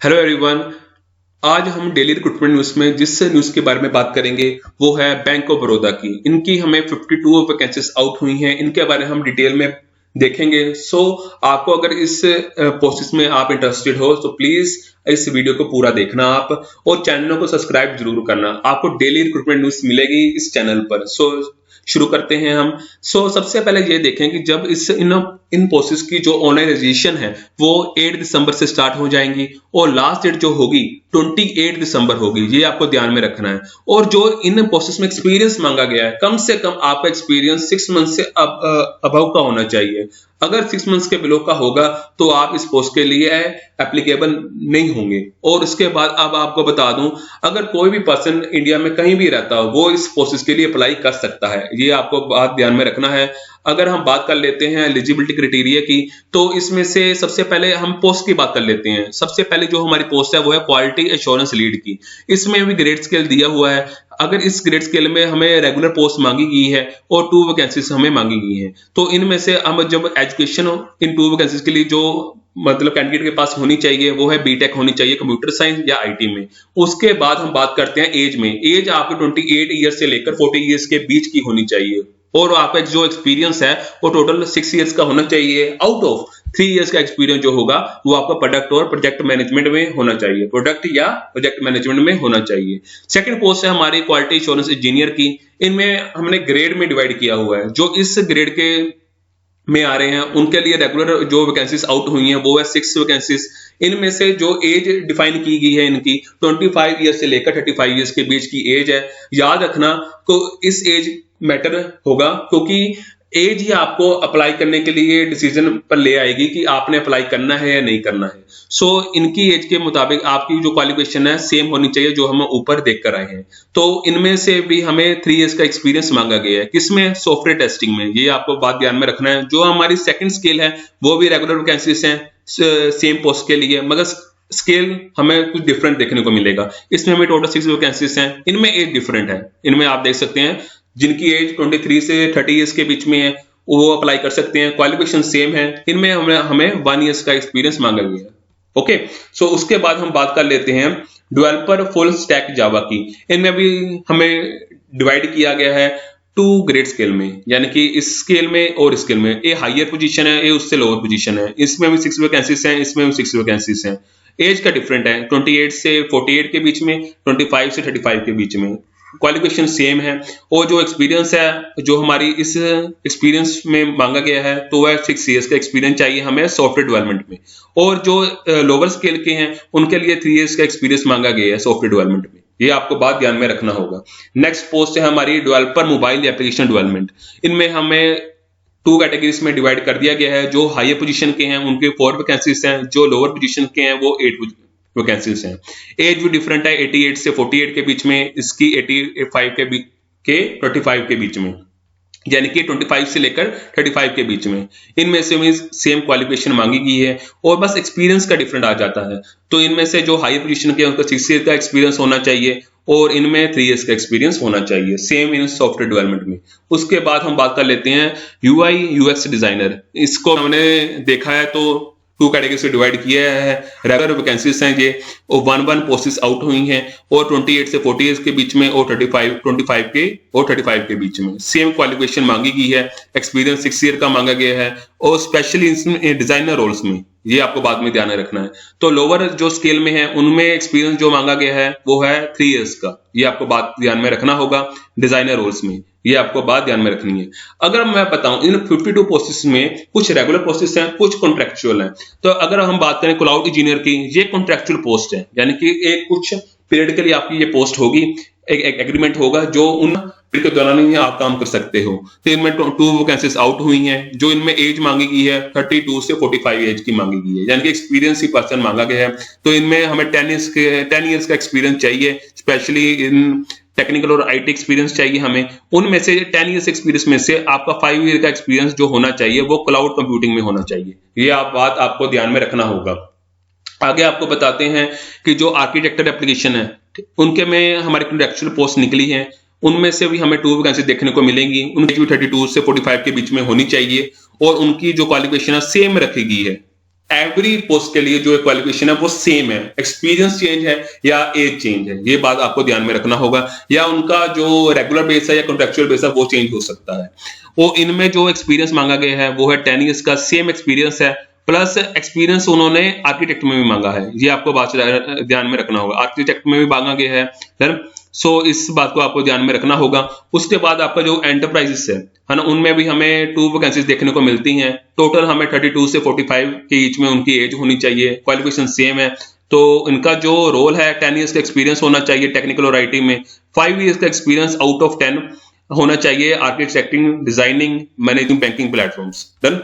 Hello everyone. आज हम daily recruitment news में जिस न्यूज़ के बारे में बात करेंगे वो है बैंक ऑफ बड़ौदा की। इनकी हमें 52 वैकेंसीज आउट हुई हैं, इनके बारे में हम डिटेल में देखेंगे। आपको अगर इस प्रोसेस में आप इंटरेस्टेड हो तो प्लीज इस वीडियो को पूरा देखना आप, और चैनल को सब्सक्राइब जरूर करना। आपको डेली रिक्रूटमेंट न्यूज़ मिलेगी इस चैनल पर। शुरू करते हैं हम। सबसे पहले ये देखें कि जब इन पोस्ट्स की जो ऑनलाइन रजिस्ट्रेशन है वो 8 दिसंबर से स्टार्ट हो जाएंगी और लास्ट डेट जो होगी 28 दिसंबर होगी। ये आपको ध्यान में रखना है। और जो इन पोस्ट्स में एक्सपीरियंस मांगा गया है, कम से कम आपका एक्सपीरियंस 6 मंथ से अबव का होना चाहिए। अगर 6 मंथ्स के बिलो का होगा तो आप इस पोस्ट के लिए एप्लीकेबल नहीं होंगे। और उसके बाद अब आपको बता दूं, अगर कोई भी पर्सन इंडिया में कहीं भी रहता हो वो इस पोस्ट के लिए अप्लाई कर सकता है। ये आपको बात ध्यान में रखना है। अगर हम बात कर लेते हैं एलिजिबिलिटी क्राइटेरिया की, तो इसमें से सबसे पहले हम पोस्ट की बात कर लेते हैं। सबसे पहले जो हमारी पोस्ट है वो है क्वालिटी एश्योरेंस लीड की। इसमें भी ग्रेड स्केल दिया हुआ है। अगर इस ग्रेड स्केल में हमें रेगुलर पोस्ट मांगी गई है और 2 वैकेंसीज हमें मांगी गई है, तो इनमें से हम जब एजुकेशन इन 2 वैकेंसीज के लिए जो मतलब कैंडिडेट के पास होनी चाहिए वो है बीटेक होनी चाहिए कंप्यूटर साइंस या आईटी में। उसके बाद हम बात करते हैं एज में। एज आपके 28 ईयर से लेकर 40 ईयर्स के बीच की होनी चाहिए। और आपका जो एक्सपीरियंस है वो टोटल 6 इयर्स का होना चाहिए। आउट ऑफ 3 इयर्स का एक्सपीरियंस जो होगा वो आपका प्रोडक्ट और प्रोजेक्ट मैनेजमेंट में होना चाहिए। प्रोडक्ट या प्रोजेक्ट मैनेजमेंट में होना चाहिए। सेकंड पोस्ट है हमारी क्वालिटी एश्योरेंस इंजीनियर की। इनमें हमने ग्रेड में डिवाइड किया हुआ है। जो इस ग्रेड के में आ रहे हैं उनके लिए रेगुलर जो वैकेंसीज आउट हुई हैं वो है 6 वैकेंसीज। इनमें से जो एज डिफाइन की गई है इनकी 25 ईयर से लेकर 35 ईयर्स के बीच की एज है। याद रखना तो इस एज मैटर होगा, क्योंकि एज ही आपको अप्लाई करने के लिए डिसीजन पर ले आएगी कि आपने अप्लाई करना है या नहीं करना है। इनकी एज के मुताबिक आपकी जो क्वालिफिकेशन है सेम होनी चाहिए जो हम ऊपर देख कर आए हैं। तो इनमें से भी हमें 3 इयर्स का एक्सपीरियंस मांगा गया है। किसमें? सॉफ्टवेयर टेस्टिंग में। ये आपको बात ध्यान में रखना है। जो हमारी सेकंड स्केल है वो भी रेगुलर वैकेंसीज हैं सेम पोस्ट के लिए, मगर स्केल हमें कुछ डिफरेंट देखने को मिलेगा। इसमें हमें टोटल 6 वैकेंसीज हैं। इनमें एज डिफरेंट है। इनमें आप देख सकते हैं जिनकी एज 23 से 30 इयर्स के बीच में है वो अप्लाई कर सकते हैं। क्वालिफिकेशन सेम है। इनमें हमें 1 इयर्स का एक्सपीरियंस मांगा गया है। ओके, उसके बाद हम बात कर लेते हैं डेवलपर फुल स्टैक जावा की। इनमें भी हमें डिवाइड किया गया है 2 ग्रेड स्केल में, यानी कि इस स्केल में और स्केल में। ये हायर पोजीशन है, ये उससे लोअर पोजीशन है। इसमें भी 6 वैकेंसीज हैं, इसमें भी 6 वैकेंसीज हैं। एज का डिफरेंट है, 28 से 48 के बीच में, 25 से 35 के बीच में। क्वालिफिकेशन सेम है। और जो एक्सपीरियंस है जो हमारी इस एक्सपीरियंस में मांगा गया है तो वह 6 इयर्स का एक्सपीरियंस चाहिए हमें सॉफ्टवेयर डेवलपमेंट में। और जो लोअर स्केल के हैं उनके लिए 3 इयर्स का एक्सपीरियंस मांगा गया है सॉफ्टवेयर डेवलपमेंट में। ये आपको बात ध्यान में रखना होगा। नेक्स्ट पोस्ट है हमारी डेवलपर मोबाइल एप्लीकेशन डेवलपमेंट। इनमें हमें 2 कैटेगरीज में डिवाइड कर दिया गया है। जो हायर पोजीशन के हैं उनके 4 वैकेंसीज हैं, जो लोअर पोजीशन के हैं वो 8 वैकेंसीज हैं। एज भी डिफरेंट है, 88 से 48 के बीच में, इसकी 85 के 35 के बीच में, यानी कि 25 से लेकर 35 के बीच में। इनमें से सेम क्वालिफिकेशन मांगी गई है और बस एक्सपीरियंस का डिफरेंट आ जाता है। तो इनमें से जो हाई पोजीशन के उनका 6 ईयर का एक्सपीरियंस होना चाहिए और इनमें 3 इयर्स का एक्सपीरियंस होना चाहिए, सेम इन सॉफ्टवेयर डेवलपमेंट में। उसके बाद हम बात कर लेते हैं यूआई यूएक्स डिजाइनर। इसको हमने देखा है तो 2 कैटेगरी से डिवाइड किया है। रेगुलर वैकेंसीज हैं ये, और 1 पोस्टेस आउट हुई हैं और 28 से 40 इयर्स के बीच में और 35 के बीच में। सेम क्वालिफिकेशन मांगी गई है, एक्सपीरियंस 6 ईयर का मांगा गया है, और स्पेशली डिजाइनर रोल्स में। ये आपको बाद में ध्यान में रखना है। तो लोअर जो स्केल में है उनमें एक्सपीरियंस जो मांगा गया है वो है 3 इयर्स का। ये आपको बात ध्यान में रखना होगा डिजाइनर रोल्स में। ये आपको बात ध्यान में रखनी है। अगर मैं बताऊं इन 52 पोस्ट्स में कुछ रेगुलर पोस्ट्स हैं, कुछ कॉन्ट्रेक्चुअल हैं। तो अगर हम बात करें क्लाउड इंजीनियर की, ये कॉन्ट्रेक्चुअल पोस्ट है, यानी कि एक कुछ पीरियड के लिए आपकी ये पोस्ट होगी, एक एग्रीमेंट होगा जो उन पीरियड के दौरान ही आप काम कर सकते हो। तो इनमें 2 वैकेंसीज आउट हुई हैं। जो इनमें एज मांगी गई है 32 से 45 एज की मांगी गई है, यानी कि एक्सपीरियंस ही पर्सन मांगा गया है। तो इनमें हमें 10 इयर्स का एक्सपीरियंस चाहिए, स्पेशली इन टेक्निकल और आईटी एक्सपीरियंस चाहिए हमें। उनमें से 10 इयर्स एक्सपीरियंस में से आपका 5 ईयर का एक्सपीरियंस जो होना चाहिए वो क्लाउड कंप्यूटिंग में होना चाहिए। ये बात आपको ध्यान में रखना होगा। आगे आपको बताते हैं कि जो आर्किटेक्चर एप्लीकेशन है उनके में हमारी कॉन्ट्रैक्चुअल पोस्ट निकली है। उनमें से भी हमें 2 वैकेंसी देखने को मिलेंगी। उनकी 32 से 45 के बीच में होनी चाहिए और उनकी जो क्वालिफिकेशन है सेम रखी गई है। एवरी पोस्ट के लिए जो क्वालिफिकेशन है वो सेम है, एक्सपीरियंस चेंज है या एज चेंज है, ये बात आपको ध्यान में रखना होगा, या उनका जो रेगुलर बेस है या कॉन्ट्रेक्चुअल बेस है वो चेंज हो सकता है। वो इनमें जो एक्सपीरियंस मांगा गया है वो है 10 ईयर्स का सेम एक्सपीरियंस है, प्लस एक्सपीरियंस उन्होंने आर्किटेक्ट में भी मांगा है, ये आपको बात ध्यान में रखना होगा, आर्किटेक्ट में भी मांगा गया है सो इस बात को आपको ध्यान में रखना होगा। उसके बाद आपका जो एंटरप्राइजेस है ना, उनमें भी हमें 2 वैकेंसीज देखने को मिलती हैं, टोटल हमें 32 से 45 के बीच में उनकी एज होनी चाहिए, क्वालिफिकेशन सेम है, तो इनका जो रोल है 10 ईयर्स का एक्सपीरियंस होना चाहिए टेक्निकल और आईटी में, 5 ईयर्स का एक्सपीरियंस आउट ऑफ 10 होना चाहिए architecting, designing, managing banking platforms. Done.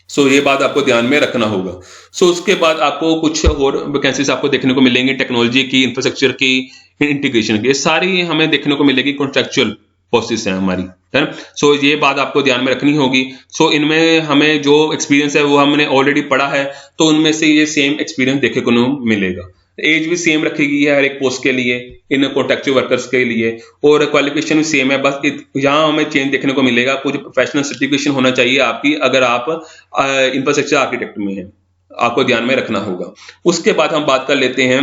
So ये बात आपको ध्यान में रखना होगा। सो उसके बाद आपको कुछ और वैकेंसीज आपको देखने को मिलेंगी, टेक्नोलॉजी की, इंफ्रास्ट्रक्चर की, इंटीग्रेशन की, ये सारी हमें देखने को मिलेगी, कॉन्ट्रेक्चुअल पोस्टेस हैं हमारी, है ना। सो ये बात आपको ध्यान में रखनी होगी। सो इनमें हमें जो एक्सपीरियंस है वो हमने ऑलरेडी पढ़ा है, तो उनमें से ये सेम एक्सपीरियंस देखने को मिलेगा। एज भी सेम रखी गई है हर एक पोस्ट के लिए, इन कॉन्ट्रेक्चुअल वर्कर्स के लिए, और क्वालिफिकेशन भी सेम है, बस यहाँ हमें चेंज देखने को मिलेगा, कुछ प्रोफेशनल सर्टिफिकेशन होना चाहिए आपकी अगर आप इंफ्रास्ट्रक्चर आर्किटेक्ट में हैं, आपको ध्यान में रखना होगा। उसके बाद हम बात कर लेते हैं,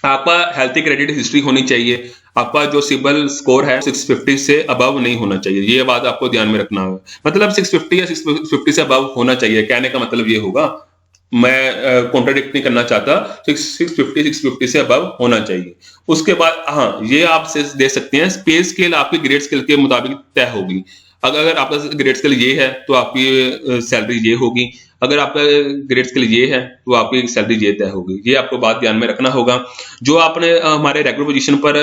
आपका हेल्थी क्रेडिट हिस्ट्री होनी चाहिए, आपका जो सिबिल स्कोर है 650 से अबव नहीं होना चाहिए, ये बात आपको ध्यान में रखना होगा। मतलब 650 या 650 से अबव होना चाहिए, कहने का मतलब ये होगा, मैं कॉन्ट्राडिक्ट नहीं करना चाहता, 650 से अबव होना चाहिए। उसके बाद हाँ, ये आप से दे सकते हैं, पे स्केल आपकी ग्रेड स्केल के मुताबिक तय होगी। अगर आपका ग्रेड स्केल ये है तो आपकी सैलरी ये होगी, अगर आपका ग्रेड स्केल ये है तो आपकी सैलरी ये तय होगी, ये आपको बात ध्यान में रखना होगा। जो आपने हमारे रेगुलर पोजीशन पर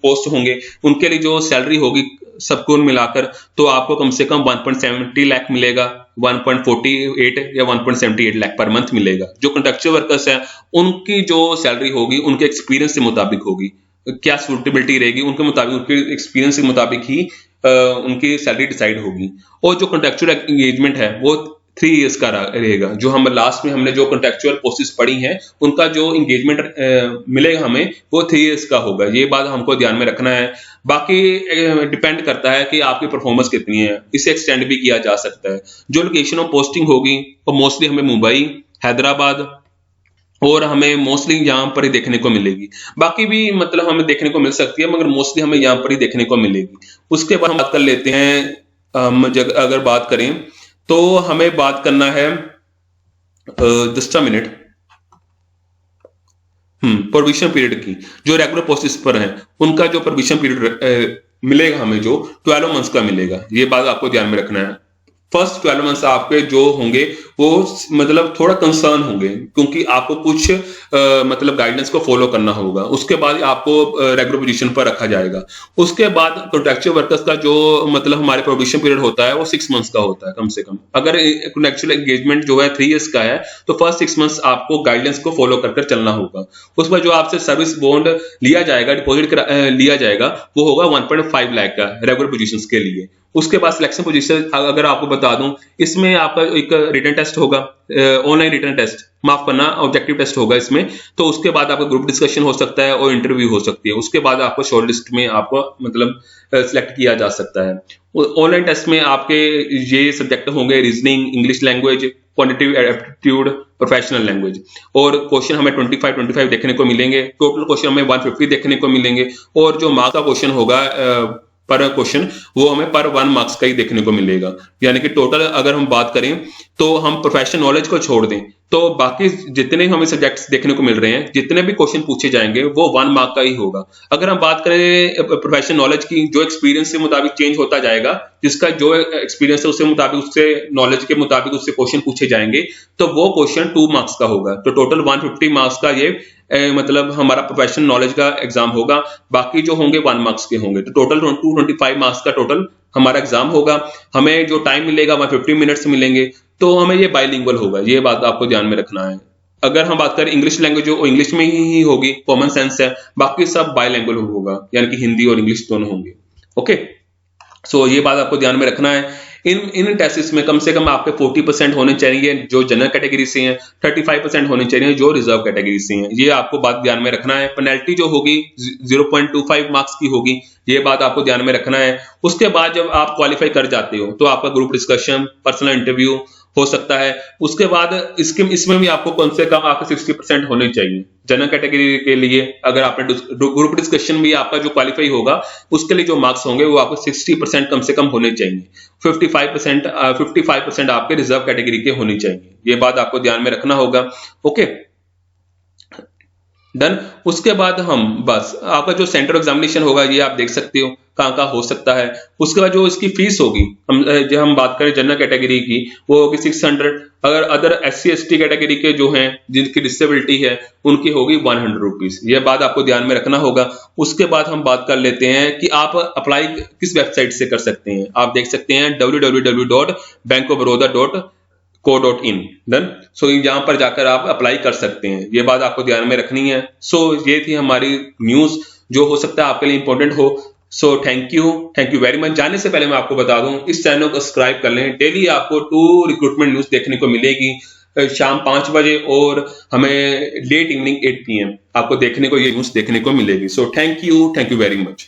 पोस्ट होंगे उनके लिए जो सैलरी होगी सबको मिलाकर, तो आपको कम से कम 1.70 लाख मिलेगा, 1.48 या 1.78 लाख पर मंथ मिलेगा। जो कॉन्ट्रैक्चुअल वर्कर्स हैं उनकी जो सैलरी होगी उनके एक्सपीरियंस के मुताबिक होगी, क्या सूटेबिलिटी रहेगी उनके मुताबिक, उनके एक्सपीरियंस के मुताबिक ही उनकी सैलरी डिसाइड होगी। और जो कॉन्ट्रैक्चुअल एंगेजमेंट है वो 3 इयर्स का रहेगा। जो हम लास्ट में हमने जो कॉन्ट्रैक्चुअल पोस्टेस पढ़ी हैं उनका जो एंगेजमेंट मिलेगा हमें वो 3 इयर्स का होगा, ये बात हमको ध्यान में रखना है। बाकी डिपेंड करता है कि आपकी परफॉर्मेंस कितनी है, इसे एक्सटेंड भी किया जा सकता है। जो लोकेशन ऑफ पोस्टिंग होगी वो मोस्टली हमें मुंबई, हैदराबाद और हमें मोस्टली यहाँ पर ही देखने को मिलेगी, बाकी भी मतलब हमें देखने को मिल सकती है मगर मोस्टली हमें यहाँ पर ही देखने को मिलेगी। उसके बाद हम बात कर लेते हैं, अगर बात करें तो हमें बात करना है, just a minute, provision period की। जो रेगुलर पोस्टेस पर हैं उनका जो प्रोविजन पीरियड मिलेगा हमें जो 12 मंथ्स का मिलेगा, ये बात आपको ध्यान में रखना है। फर्स्ट 12 मंथ्स आपके जो होंगे वो मतलब थोड़ा कंसर्न होंगे, क्योंकि आपको कुछ मतलब गाइडेंस को फॉलो करना होगा। उसके बाद आपको रेगुलर पोजीशन पर रखा जाएगा। उसके बाद कॉन्ट्रैक्चुअल वर्कर्स का जो मतलब हमारे प्रोबेशन पीरियड होता है वो 6 मंथ्स का होता है कम से कम। अगर कॉन्ट्रैक्चुअल एंगेजमेंट जो है 3 इयर्स का है तो फर्स्ट 6 मंथ्स आपको गाइडेंस को फॉलो कर चलना होगा। उसके बाद जो आपसे सर्विस बॉन्ड लिया जाएगा, डिपॉजिट लिया जाएगा, वो होगा 1.5 लाख का रेगुलर पोजीशंस के लिए। उसके बाद सिलेक्शन पोजीशन अगर आपको बता दूं, इसमें आपका एक रिटन टेस्ट होगा, ऑनलाइन रिटन टेस्ट, माफ करना ऑब्जेक्टिव टेस्ट होगा इसमें। तो उसके बाद आपका ग्रुप डिस्कशन हो सकता है और इंटरव्यू हो सकती है। उसके बाद आपको शॉर्ट लिस्ट में आपको मतलब सिलेक्ट किया जा सकता है। ऑनलाइन टेस्ट में आपके ये सब्जेक्ट होंगे reasoning, English language, quantitative aptitude, professional language, और क्वेश्चन हमें 25 देखने को मिलेंगे। टोटल क्वेश्चन हमें 150 देखने को मिलेंगे, और जो मार्क्स का क्वेश्चन होगा पर क्वेश्चन वो हमें पर 1 मार्क्स का ही देखने को मिलेगा। यानी कि टोटल अगर हम बात करें तो हम प्रोफेशनल नॉलेज को छोड़ दें तो बाकी जितने हमें सब्जेक्ट्स देखने को मिल रहे हैं, जितने भी क्वेश्चन पूछे जाएंगे वो 1 मार्क का ही होगा। अगर हम बात करें प्रोफेशनल नॉलेज की, जो एक्सपीरियंस के मुताबिक चेंज होता जाएगा, जिसका जो एक्सपीरियंस है उसके मुताबिक, उससे नॉलेज के मुताबिक उससे क्वेश्चन पूछे जाएंगे, तो वो क्वेश्चन 2 मार्क्स का होगा। तो टोटल 150 मार्क्स का ये मतलब हमारा प्रोफेशनल नॉलेज का एग्जाम होगा। बाकी जो होंगे 1 मार्क्स के होंगे। तो टोटल 225 मार्क्स का टोटल हमारा एग्जाम होगा। हमें जो टाइम मिलेगा 150 मिनट्स मिलेंगे, तो हमें ये बाइलिंगुअल होगा, ये बात आपको ध्यान में रखना है। अगर हम बात करें इंग्लिश लैंग्वेज, जो इंग्लिश में ही होगी, कॉमन सेंस है, बाकी सब बाइलिंगुअल होगा, यानी कि हिंदी और इंग्लिश दोनों होंगे। ओके, सो ये बात आपको ध्यान में रखना है। इन टेस्ट में कम से कम आपके 40% होने चाहिए जो जनरल कैटेगरी से हैं, 35% होने चाहिए जो रिजर्व कैटेगरी से हैं। ये आपको बात ध्यान में रखना है। पेनल्टी जो होगी 0.25 मार्क्स की होगी, ये बात आपको ध्यान में रखना है। उसके बाद जब आप क्वालिफाई कर जाते हो तो आपका ग्रुप डिस्कशन, पर्सनल इंटरव्यू हो सकता है। उसके बाद इसमें भी आपको कम से कम आपके 60% होने चाहिए। जनरल कैटेगरी के लिए अगर आपने ग्रुप डिस्कशन भी आपका जो क्वालिफाई होगा उसके लिए जो मार्क्स होंगे वो आपको 60% कम से कम होने चाहिए। 55% आपके रिजर्व कैटेगरी के होने चाहिए। ये बात आपको ध्यान में रखना होगा। Okay, done. उसके बाद हम बस आपका जो सेंटर एग्जामिनेशन होगा ये आप देख सकते हो कहाँ कहाँ हो सकता है। उसके बाद जो इसकी फीस होगी, हम बात करें जनरल कैटेगरी की, वो होगी 600। अगर अदर SC ST कैटेगरी के जो हैं जिनकी डिसेबिलिटी है उनकी होगी 100 रुपीज। ये बात आपको ध्यान में रखना होगा। उसके बाद हम बात कर लेते हैं कि आप अप्लाई किस वेबसाइट से कर सकते हैं। आप देख सकते हैं www.bankofbaroda.co.in। डन। सो यहाँ पर जाकर आप अप्लाई कर सकते हैं। ये बात आपको ध्यान में रखनी है। सो ये थी हमारी न्यूज जो हो सकता है आपके लिए इंपॉर्टेंट हो। So thank you very much. जाने से पहले मैं आपको बता दूं इस चैनल को सब्सक्राइब कर लें। डेली आपको 2 रिक्रूटमेंट न्यूज देखने को मिलेगी शाम 5 बजे और हमें लेट इवनिंग 8 PM आपको देखने को ये न्यूज देखने को मिलेगी। So thank you very much.